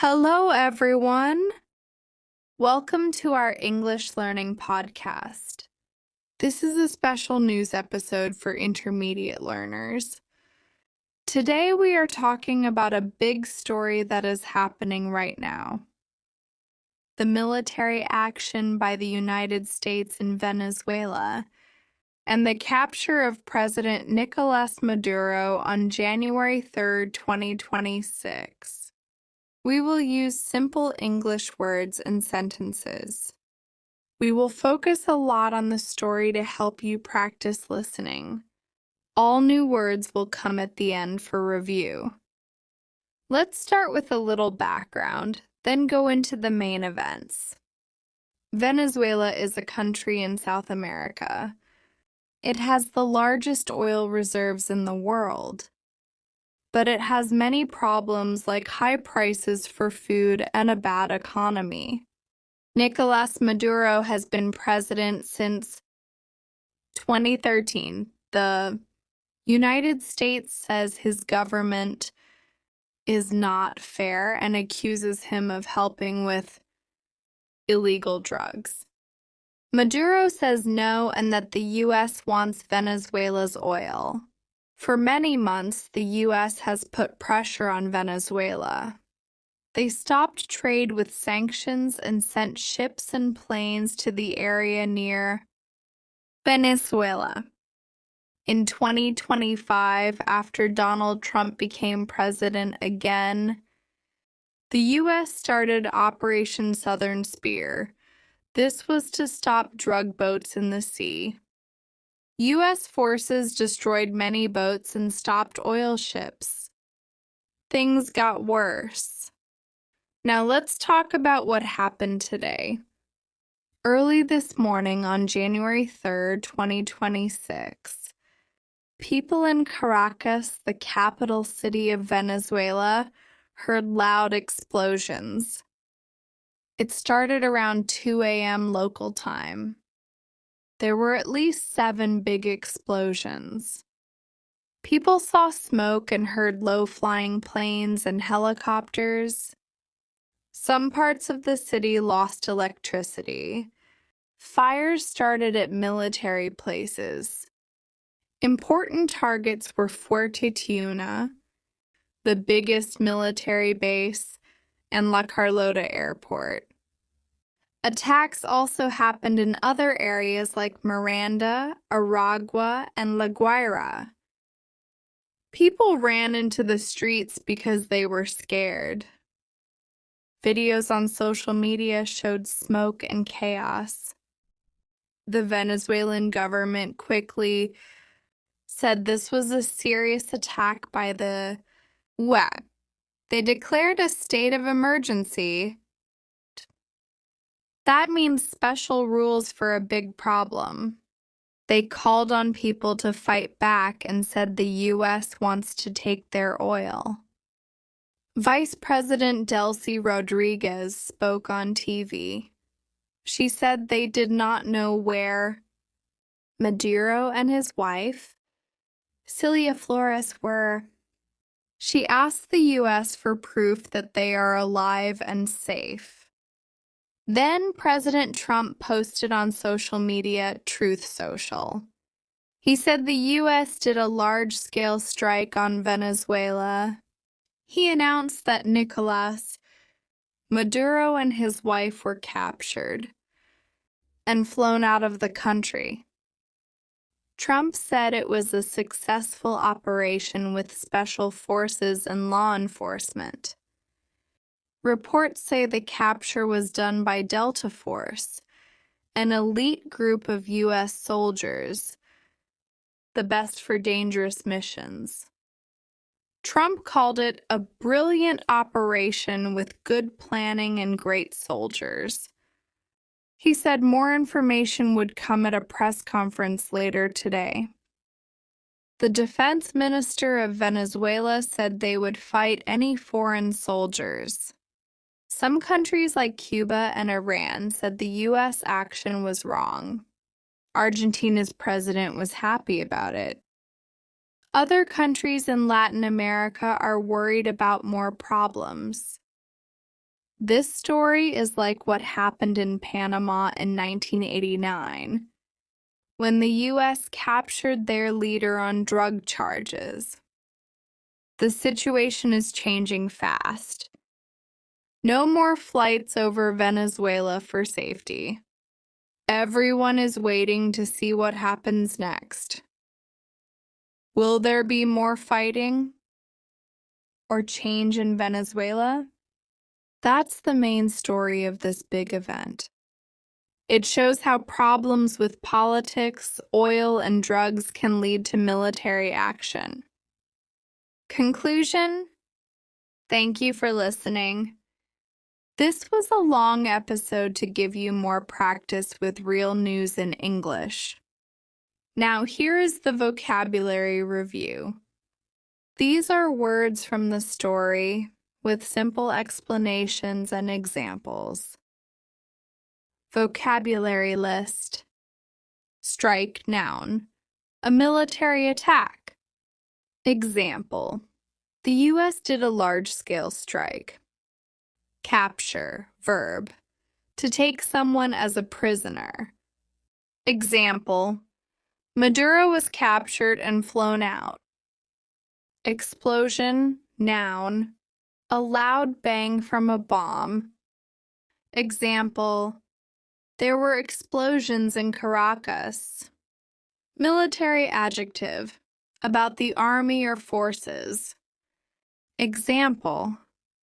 Hello, everyone. Welcome to our English Learning Podcast. This is a special news episode for intermediate learners. Today, we are talking about a big story that is happening right now. The military action by the United States in Venezuela and the capture of President Nicolás Maduro on January 3, 2026. We will use simple English words and sentences. We will focus a lot on the story to help you practice listening. All new words will come at the end for review. Let's start with a little background, then go into the main events. Venezuela is a country in South America. It has the largest oil reserves in the world, but it has many problems like high prices for food and a bad economy. Nicolás Maduro has been president since 2013. The United States says his government is not fair and accuses him of helping with illegal drugs. Maduro says no and that the U.S. wants Venezuela's oil. For many months, the U.S. has put pressure on Venezuela. They stopped trade with sanctions and sent ships and planes to the area near Venezuela. In 2025, after Donald Trump became president again, the U.S. started Operation Southern Spear. This was to stop drug boats in the sea. U.S. forces destroyed many boats and stopped oil ships. Things got worse. Now let's talk about what happened today. Early this morning on January 3rd, 2026, people in Caracas, the capital city of Venezuela, heard loud explosions. It started around 2 a.m. local time. There were at least 7 big explosions. People saw smoke and heard low-flying planes and helicopters. Some parts of the city lost electricity. Fires started at military places. Important targets were Fuerte Tiuna, the biggest military base, and La Carlota Airport. Attacks also happened in other areas like Miranda, Aragua, and La Guaira. People ran into the streets because they were scared. Videos on social media showed smoke and chaos. The Venezuelan government quickly said this was a serious attack by the UN. They declared a state of emergency. That means special rules for a big problem. They called on people to fight back and said the U.S. wants to take their oil. Vice President Delcy Rodriguez spoke on TV. She said they did not know where Maduro and his wife, Celia Flores, were. She asked the U.S. for proof that they are alive and safe. Then President Trump posted on social media Truth Social. He said the U.S. did a large-scale strike on Venezuela. He announced that Nicolás Maduro and his wife were captured and flown out of the country. Trump said it was a successful operation with special forces and law enforcement. Reports say the capture was done by Delta Force, an elite group of U.S. soldiers, the best for dangerous missions. Trump called it a brilliant operation with good planning and great soldiers. He said more information would come at a press conference later today. The defense minister of Venezuela said they would fight any foreign soldiers. Some countries like Cuba and Iran said the U.S. action was wrong. Argentina's president was happy about it. Other countries in Latin America are worried about more problems. This story is like what happened in Panama in 1989, when the U.S. captured their leader on drug charges. The situation is changing fast. No more flights over Venezuela for safety. Everyone is waiting to see what happens next. Will there be more fighting or change in Venezuela? That's the main story of this big event. It shows how problems with politics, oil, and drugs can lead to military action. Conclusion: thank you for listening. This was a long episode to give you more practice with real news in English. Now here is the vocabulary review. These are words from the story with simple explanations and examples. Vocabulary list. Strike, noun. A military attack. Example: the U.S. did a large-scale strike. Capture, verb. To take someone as a prisoner. Example: Maduro was captured and flown out. Explosion, noun. A loud bang from a bomb. Example: there were explosions in Caracas. Military adjective. About the army or forces. Example: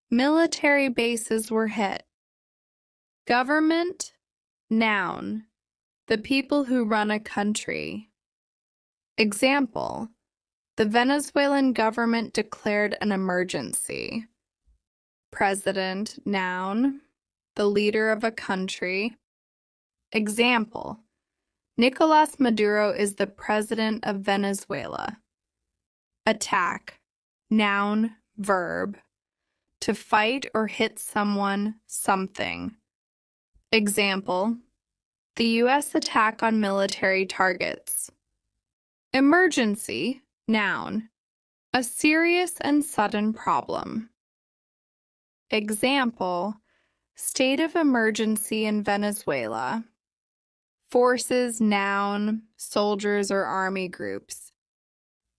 military bases were hit. Government, noun. The people who run a country. Example: the Venezuelan government declared an emergency. President, noun. The leader of a country. Example: Nicolás Maduro is the president of Venezuela. Attack, noun, verb. To fight or hit someone, something. Example: the U.S. attack on military targets. Emergency, noun. A serious and sudden problem. Example: state of emergency in Venezuela. Forces, noun. Soldiers or army groups.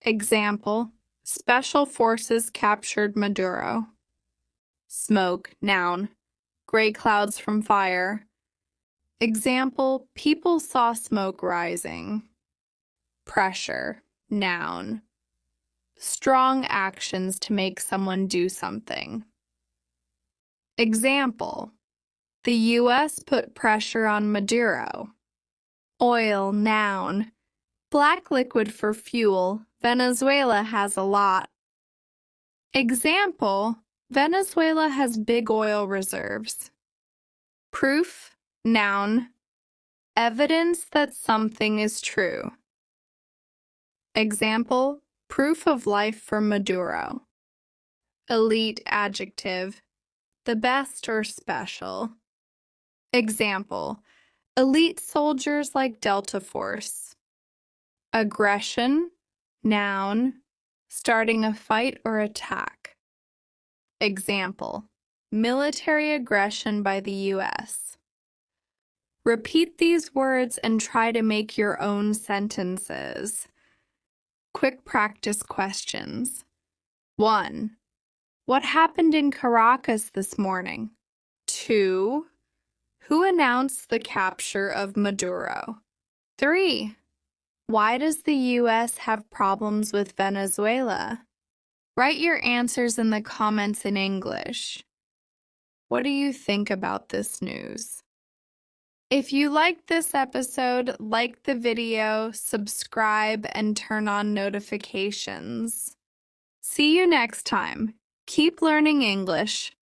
Example: special forces captured Maduro. Smoke, noun. Gray clouds from fire. Example: people saw smoke rising. Pressure, noun. Strong actions to make someone do something. Example: the U.S. put pressure on Maduro. Oil, noun. Black liquid for fuel. Venezuela has a lot. Example: Venezuela has big oil reserves. Proof, noun. Evidence that something is true. Example: proof of life for Maduro. Elite adjective. The best or special. Example: elite soldiers like Delta Force. Aggression, noun. Starting a fight or attack. Example: military aggression by the U.S. Repeat these words and try to make your own sentences. Quick practice questions. 1. What happened in Caracas this morning? 2. Who announced the capture of Maduro? 3. Why does the U.S. have problems with Venezuela? Write your answers in the comments in English. What do you think about this news? If you liked this episode, like the video, subscribe, and turn on notifications. See you next time. Keep learning English.